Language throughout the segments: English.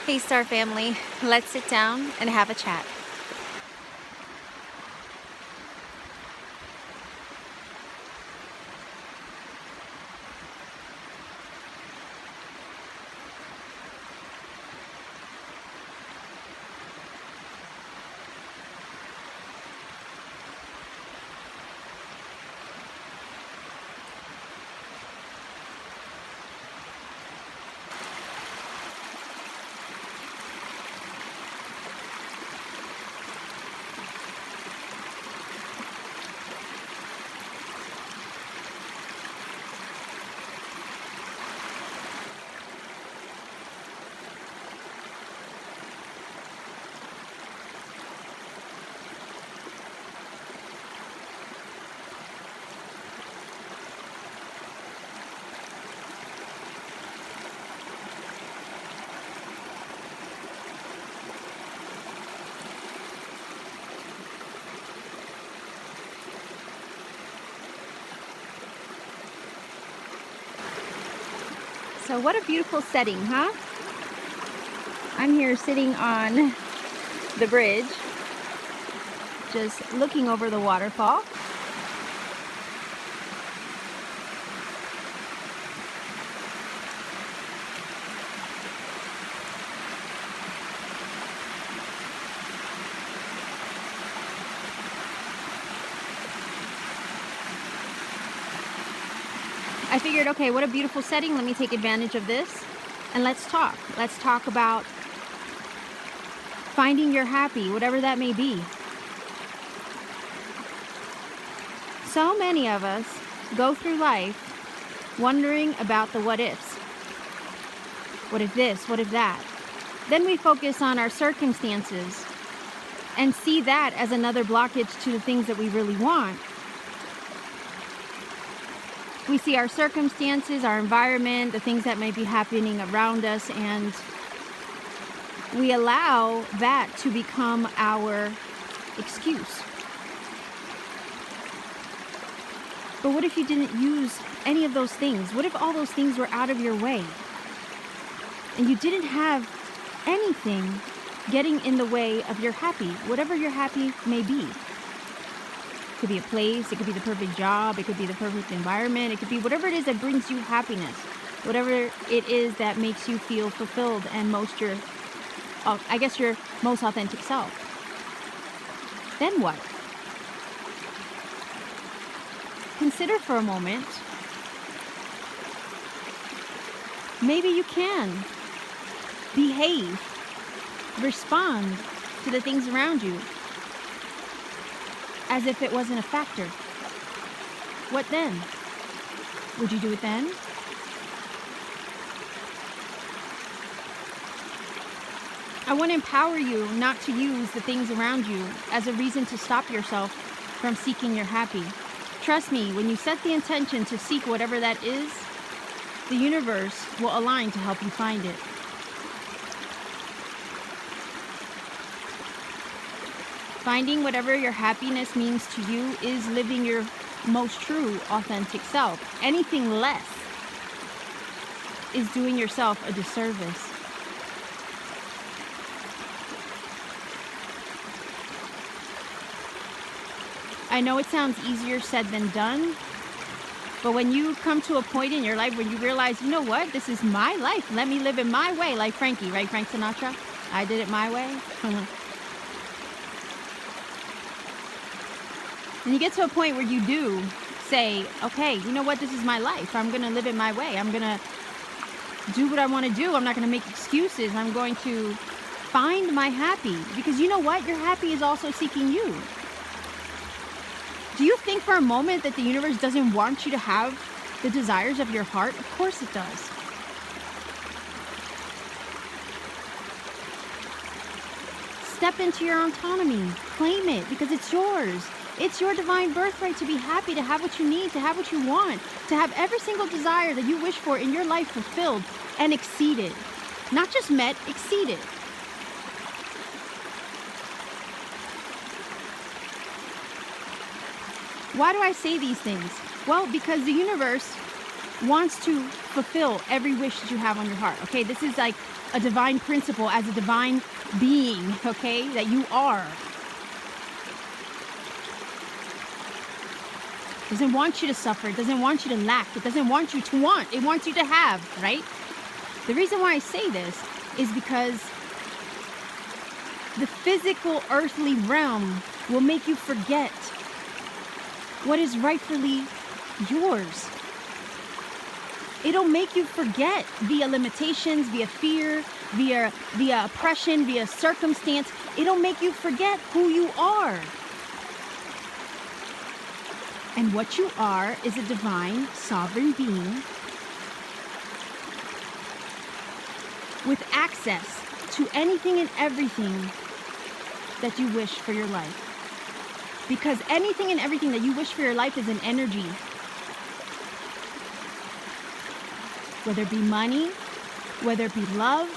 Hey, Star Family, let's sit down and have a chat. So what a beautiful setting, huh? I'm here sitting on the bridge, just looking over the waterfall. I figured, okay, what a beautiful setting. Let me take advantage of this and let's talk. Let's talk about finding your happy, whatever that may be. So many of us go through life wondering about the what ifs. What if this? What if that? Then we focus on our circumstances and see that as another blockage to the things that we really want. We see our circumstances, our environment, the things that may be happening around us, and we allow that to become our excuse. But what if you didn't use any of those things? What if all those things were out of your way and you didn't have anything getting in the way of your happy, whatever your happy may be? It could be a place, it could be the perfect job, it could be the perfect environment, it could be whatever it is that brings you happiness, whatever it is that makes you feel fulfilled and your most authentic self. Then what? Consider for a moment, maybe you can behave, respond to the things around you as if it wasn't a factor. What then? Would you do it then? I want to empower you not to use the things around you as a reason to stop yourself from seeking your happy. Trust me, when you set the intention to seek whatever that is, the universe will align to help you find it. Finding whatever your happiness means to you is living your most true, authentic self. Anything less is doing yourself a disservice. I know it sounds easier said than done, but when you come to a point in your life where you realize, you know what, this is my life, let me live it my way, like Frankie, right? Frank Sinatra, I did it my way. And you get to a point where you do say, okay, you know what, this is my life. I'm going to live it my way. I'm going to do what I want to do. I'm not going to make excuses. I'm going to find my happy. Because you know what? Your happy is also seeking you. Do you think for a moment that the universe doesn't want you to have the desires of your heart? Of course it does. Step into your autonomy. Claim it because it's yours. It's your divine birthright to be happy, to have what you need, to have what you want, to have every single desire that you wish for in your life fulfilled and exceeded. Not just met, exceeded. Why do I say these things? Well, because the universe wants to fulfill every wish that you have on your heart. Okay, this is like a divine principle as a divine being, okay, that you are. Doesn't want you to suffer. It doesn't want you to lack. It doesn't want you to want. It wants you to have, right? The reason why I say this is because the physical earthly realm will make you forget what is rightfully yours. It'll make you forget via limitations, via fear, via oppression, via circumstance. It'll make you forget who you are. And what you are is a divine, sovereign being with access to anything and everything that you wish for your life. Because anything and everything that you wish for your life is an energy. Whether it be money, whether it be love,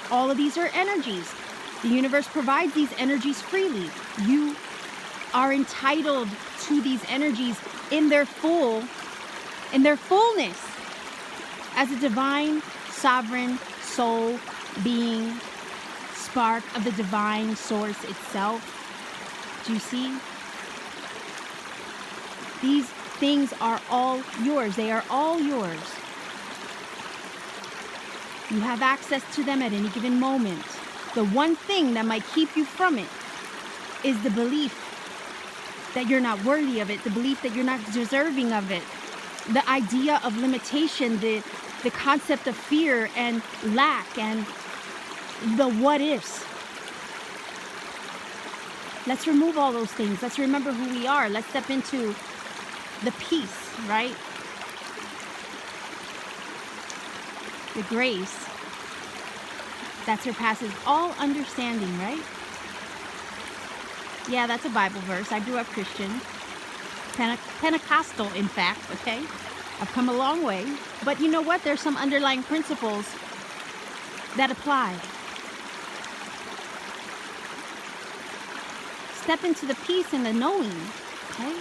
all of these are energies. The universe provides these energies freely. You are entitled to these energies in their fullness as a divine, sovereign soul being, spark of the divine source itself. Do you see? These things are all yours. They are all yours. You have access to them at any given moment. The one thing that might keep you from it is the belief that you're not worthy of it, the belief that you're not deserving of it, the idea of limitation, the concept of fear and lack and the what ifs. Let's remove all those things. Let's remember who we are. Let's step into the peace, right? The grace that surpasses all understanding, right? Yeah, that's a Bible verse. I grew up Christian. Pentecostal, in fact, okay? I've come a long way. But you know what? There's some underlying principles that apply. Step into the peace and the knowing, okay?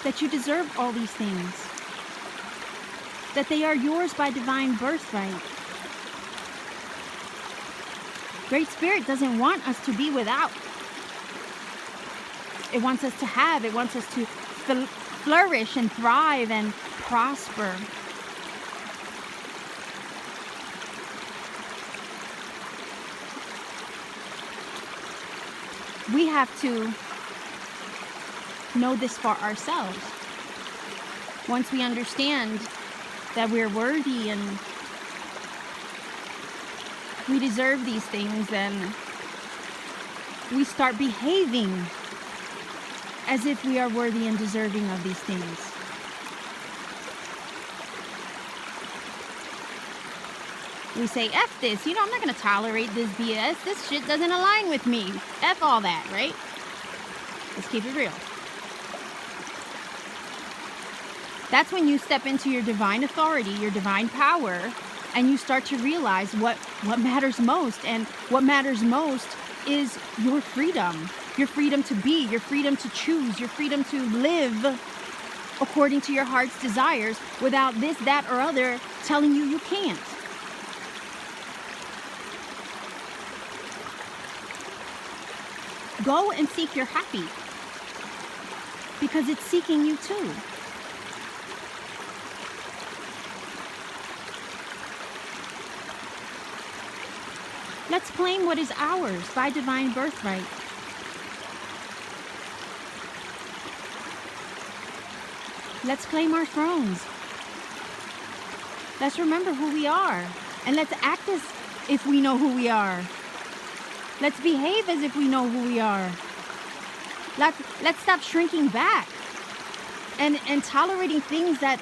That you deserve all these things. That they are yours by divine birthright. Great Spirit doesn't want us to be without. It wants us to have. It wants us to flourish and thrive and prosper. We have to know this for ourselves. Once we understand that we're worthy and we deserve these things, then we start behaving as if we are worthy and deserving of these things. We say, F this, I'm not going to tolerate this BS. This shit doesn't align with me. F all that, right? Let's keep it real. That's when you step into your divine authority, your divine power, and you start to realize what matters most. And what matters most is your freedom. Your freedom to be, your freedom to choose, your freedom to live according to your heart's desires without this, that, or other telling you you can't. Go and seek your happy, because it's seeking you too. Let's claim what is ours by divine birthright. Let's claim our thrones. Let's remember who we are. And let's act as if we know who we are. Let's behave as if we know who we are. Let's stop shrinking back and tolerating things that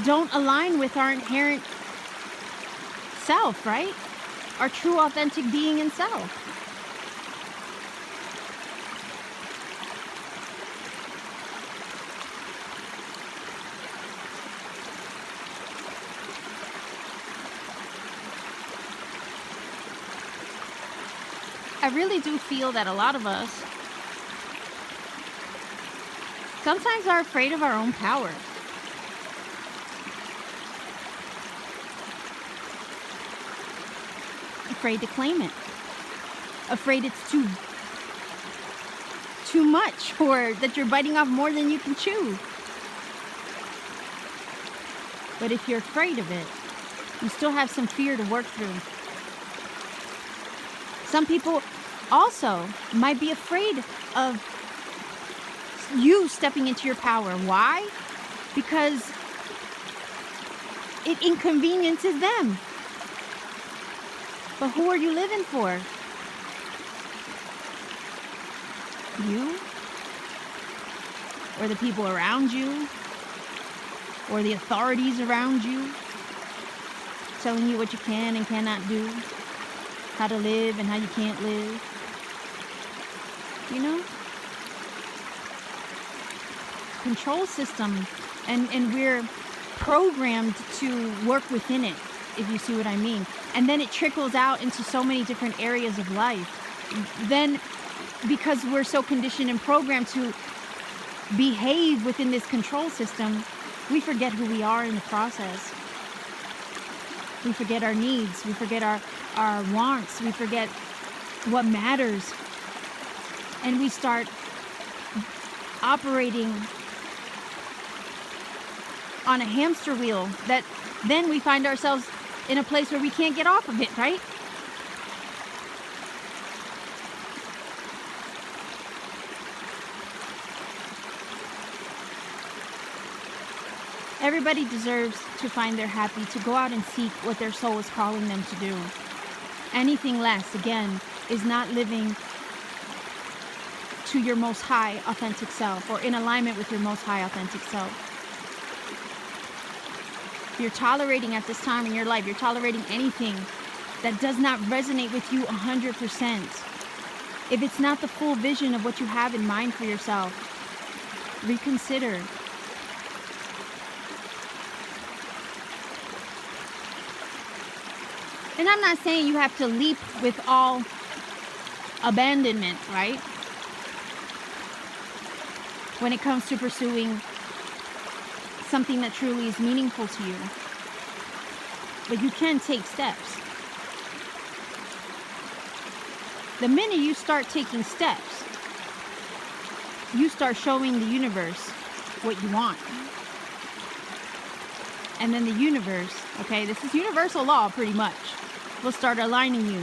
don't align with our inherent self, right? Our true, authentic being and self. I really do feel that a lot of us sometimes are afraid of our own power. Afraid to claim it. Afraid it's too much, or that you're biting off more than you can chew. But if you're afraid of it, you still have some fear to work through. Some people also might be afraid of you stepping into your power. Why? Because it inconveniences them. But who are you living for? You? Or the people around you? Or the authorities around you? Telling you what you can and cannot do? How to live and how you can't live? You know? Control system. And we're programmed to work within it, if you see what I mean. And then it trickles out into so many different areas of life. Then, because we're so conditioned and programmed to behave within this control system, we forget who we are in the process. We forget our needs. We forget our wants. We forget what matters. And we start operating on a hamster wheel that then we find ourselves in a place where we can't get off of it, right? Everybody deserves to find their happy, to go out and seek what their soul is calling them to do. Anything less, again, is not living to your most high authentic self, or in alignment with your most high authentic self. You're tolerating at this time in your life, you're tolerating anything that does not resonate with you 100%. If it's not the full vision of what you have in mind for yourself, reconsider. And I'm not saying you have to leap with all abandonment, right? When it comes to pursuing something that truly is meaningful to you. But you can take steps. The minute you start taking steps, you start showing the universe what you want. And then the universe, okay, this is universal law pretty much, will start aligning you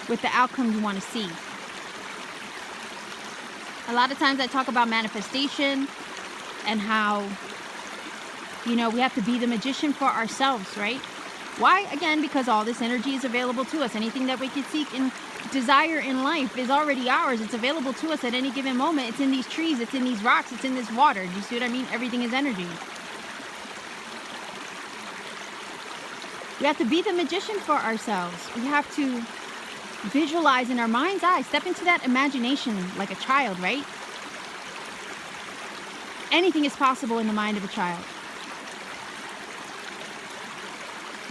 with the outcome you want to see. A lot of times I talk about manifestation and how, we have to be the magician for ourselves, right? Why? Again, because all this energy is available to us. Anything that we can seek and desire in life is already ours. It's available to us at any given moment. It's in these trees. It's in these rocks. It's in this water. Do you see what I mean? Everything is energy. We have to be the magician for ourselves. We have to visualize in our mind's eye. Step into that imagination like a child, right? Anything is possible in the mind of a child.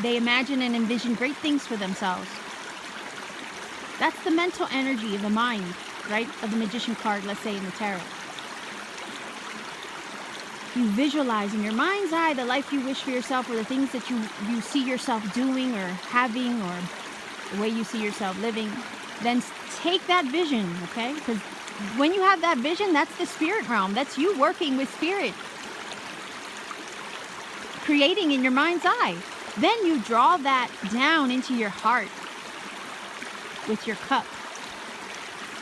They imagine and envision great things for themselves. That's the mental energy of the mind, right? Of the magician card, let's say in the tarot. You visualize in your mind's eye the life you wish for yourself, or the things that you see yourself doing or having, or the way you see yourself living. Then take that vision, okay? Because when you have that vision, that's the spirit realm. That's you working with spirit. Creating in your mind's eye. Then you draw that down into your heart with your cup.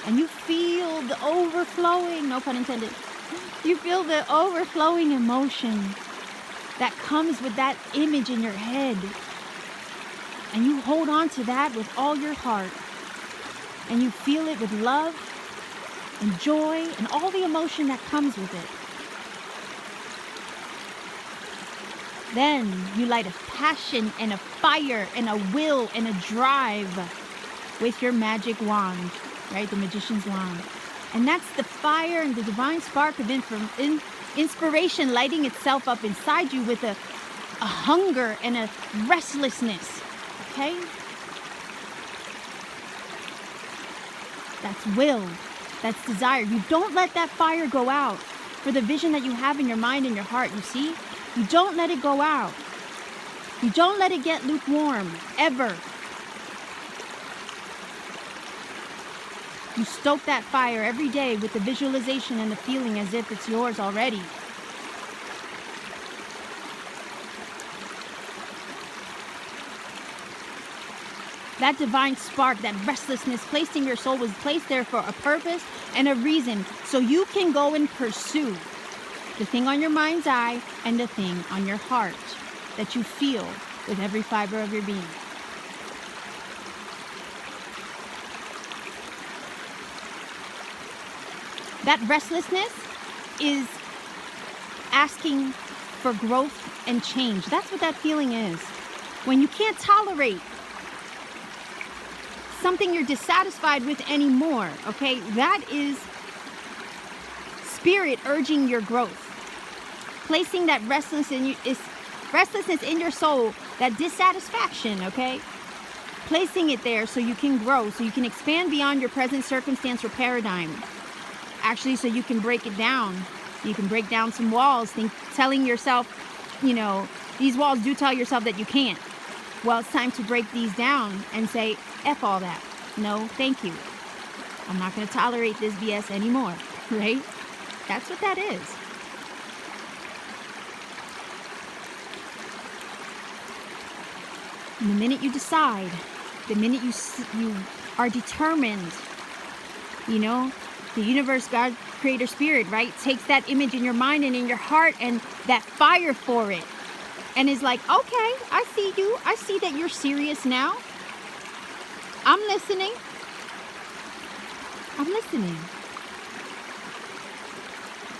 And you feel the overflowing, no pun intended, you feel the overflowing emotion that comes with that image in your head. And you hold on to that with all your heart. And you feel it with love and joy and all the emotion that comes with it. Then you light a passion and a fire and a will and a drive with your magic wand, right? The magician's wand. And that's the fire and the divine spark of inspiration lighting itself up inside you with a hunger and a restlessness, okay? That's will. That's desire. You don't let that fire go out for the vision that you have in your mind and your heart, you see? You don't let it go out. You don't let it get lukewarm, ever. You stoke that fire every day with the visualization and the feeling as if it's yours already. That divine spark, that restlessness placed in your soul was placed there for a purpose and a reason, so you can go and pursue the thing on your mind's eye and the thing on your heart that you feel with every fiber of your being. That restlessness is asking for growth and change. That's what that feeling is. When you can't tolerate something you're dissatisfied with anymore, okay? That is spirit urging your growth. Placing that restlessness in your soul, that dissatisfaction, okay? Placing it there so you can grow, so you can expand beyond your present circumstance or paradigm. Actually, so you can break it down. You can break down some walls, telling yourself, these walls do tell yourself that you can't. Well, it's time to break these down and say, F all that. No, thank you. I'm not going to tolerate this BS anymore, right? That's what that is. And the minute you decide, the minute you are determined, the universe, God, creator, spirit, right, takes that image in your mind and in your heart and that fire for it and is like, okay, I see you. I see that you're serious now. I'm listening.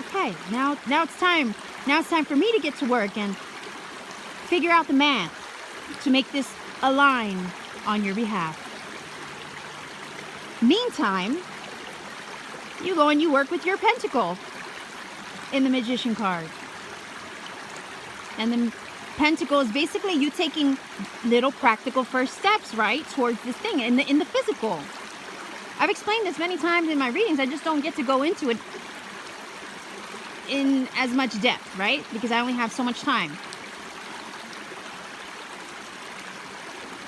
Okay, now it's time. Now it's time for me to get to work and figure out the math to make this align on your behalf. Meantime, you go and you work with your pentacle in the magician card. And the pentacle is basically you taking little practical first steps, right, towards this thing in the physical. I've explained this many times in my readings. I just don't get to go into it in as much depth, right? Because I only have so much time.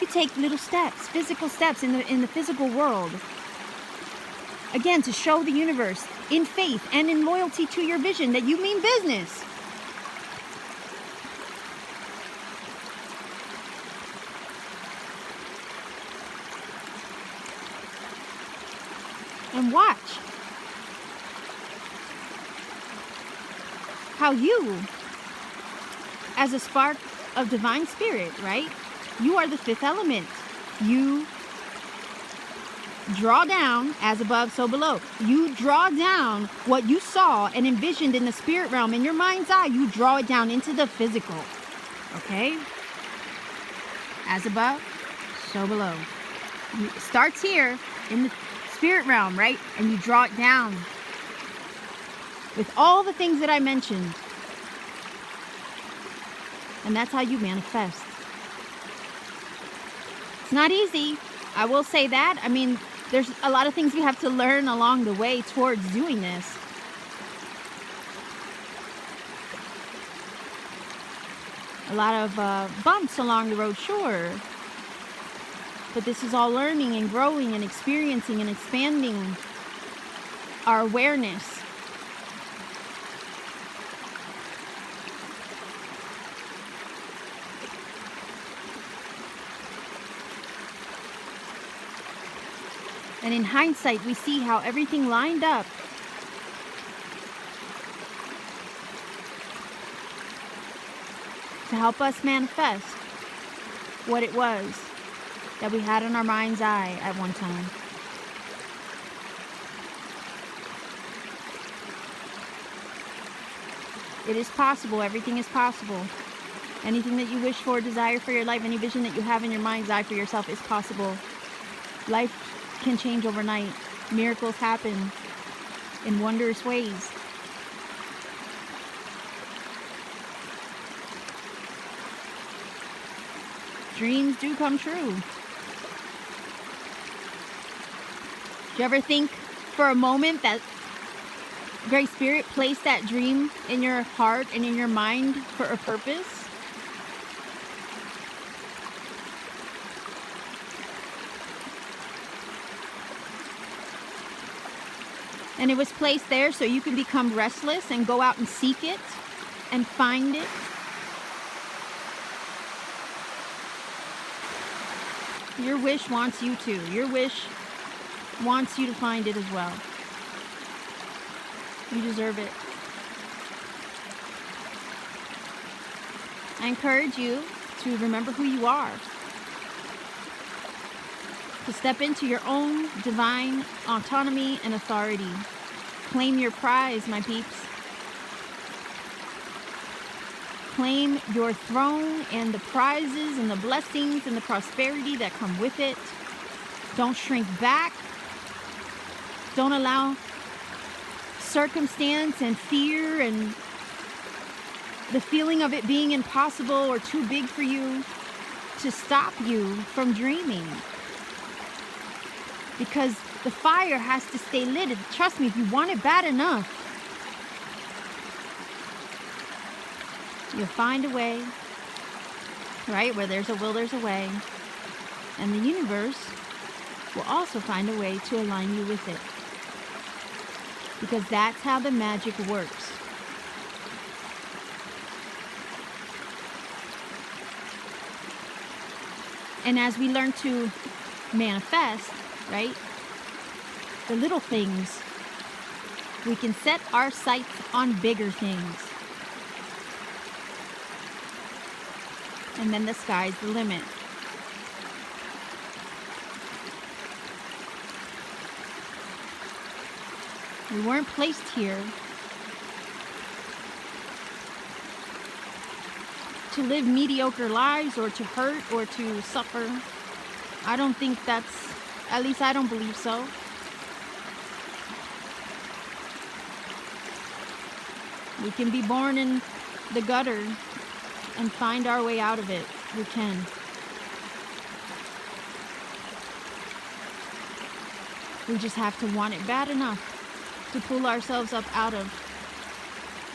You take little steps, physical steps in the physical world. Again, to show the universe in faith and in loyalty to your vision that you mean business. And watch how you, as a spark of divine spirit, right? You are the fifth element. You draw down, as above, so below. You draw down what you saw and envisioned in the spirit realm in your mind's eye. You draw it down into the physical. Okay? As above, so below. It starts here in the spirit realm, right? And you draw it down with all the things that I mentioned. And that's how you manifest. It's not easy. I will say that. I mean, there's a lot of things we have to learn along the way towards doing this. A lot of bumps along the road, sure. But this is all learning and growing and experiencing and expanding our awareness. And in hindsight, we see how everything lined up to help us manifest what it was that we had in our mind's eye at one time. It is possible. Everything is possible. Anything that you wish for, desire for your life, any vision that you have in your mind's eye for yourself is possible. Life can change overnight. Miracles happen in wondrous ways. Dreams do come true. Do you ever think for a moment that Great Spirit placed that dream in your heart and in your mind for a purpose? And it was placed there so you can become restless and go out and seek it and find it. Your wish wants you to. Your wish wants you to find it as well. You deserve it. I encourage you to remember who you are. To step into your own divine autonomy and authority. Claim your prize, my peeps. Claim your throne and the prizes and the blessings and the prosperity that come with it. Don't shrink back. Don't allow circumstance and fear and the feeling of it being impossible or too big for you to stop you from dreaming. Because the fire has to stay lit. Trust me, if you want it bad enough, you'll find a way, right? Where there's a will, there's a way. And the universe will also find a way to align you with it. Because that's how the magic works. And as we learn to manifest, right? The little things, we can set our sights on bigger things. And then the sky's the limit. We weren't placed here to live mediocre lives or to hurt or to suffer. I don't think that's, at least I don't believe so. We can be born in the gutter and find our way out of it. We can. We just have to want it bad enough to pull ourselves up out of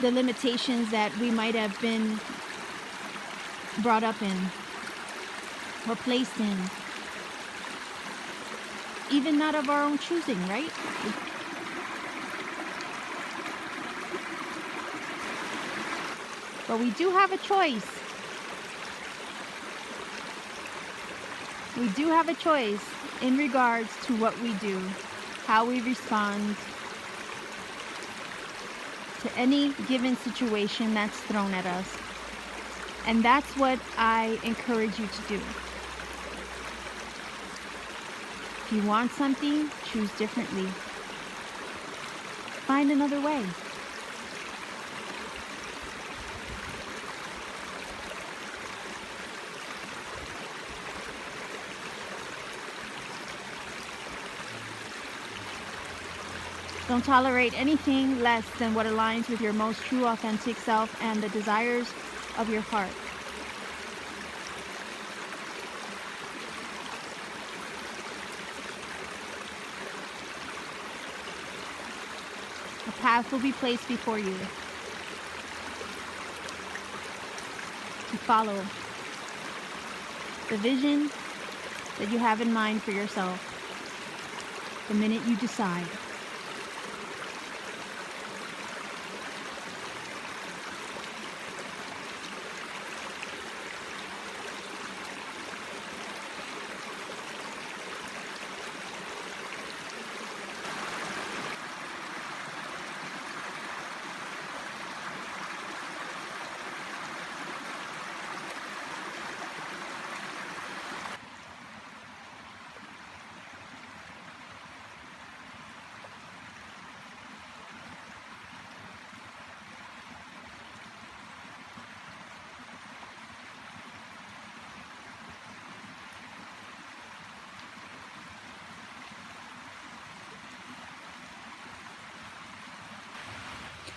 the limitations that we might have been brought up in or placed in. Even not of our own choosing, right? But we do have a choice. We do have a choice in regards to what we do, how we respond to any given situation that's thrown at us. And that's what I encourage you to do. If you want something, choose differently. Find another way. Don't tolerate anything less than what aligns with your most true, authentic self and the desires of your heart. A path will be placed before you to follow the vision that you have in mind for yourself the minute you decide.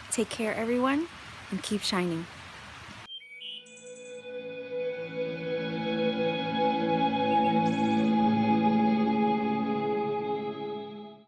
Take care, everyone, and keep shining.